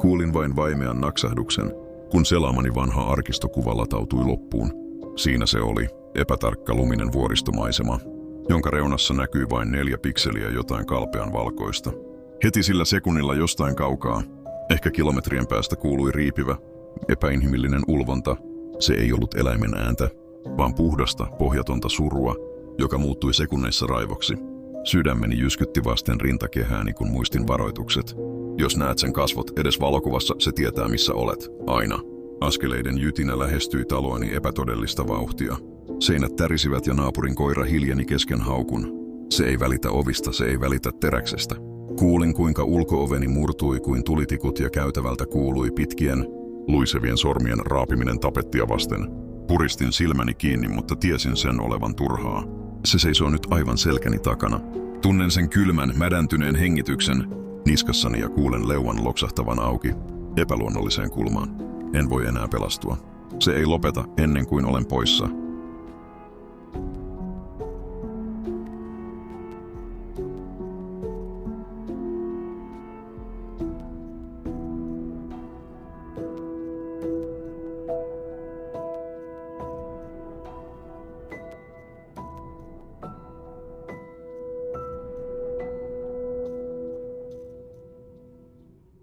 Kuulin vain vaimean naksahduksen, kun selaamani vanha arkistokuva latautui loppuun. Siinä se oli, epätarkka luminen vuoristomaisema, jonka reunassa näkyi vain 4 pikseliä jotain kalpean valkoista. Heti sillä sekunnilla jostain kaukaa, ehkä kilometrien päästä kuului riipivä, epäinhimillinen ulvonta. Se ei ollut eläimen ääntä, vaan puhdasta, pohjatonta surua, joka muuttui sekunneissa raivoksi. Sydämeni jyskytti vasten rintakehääni, kun muistin varoitukset. Jos näet sen kasvot edes valokuvassa, se tietää missä olet. Aina. Askeleiden jytinä lähestyi taloani epätodellista vauhtia. Seinät tärisivät ja naapurin koira hiljeni kesken haukun. Se ei välitä ovista, se ei välitä teräksestä. Kuulin, kuinka ulko-oveni murtui kuin tulitikut ja käytävältä kuului pitkien, luisevien sormien raapiminen tapettia vasten. Puristin silmäni kiinni, mutta tiesin sen olevan turhaa. Se seisoo nyt aivan selkäni takana. Tunnen sen kylmän, mädäntyneen hengityksen niskassani ja kuulen leuan loksahtavan auki epäluonnolliseen kulmaan. En voi enää pelastua. Se ei lopeta ennen kuin olen poissa.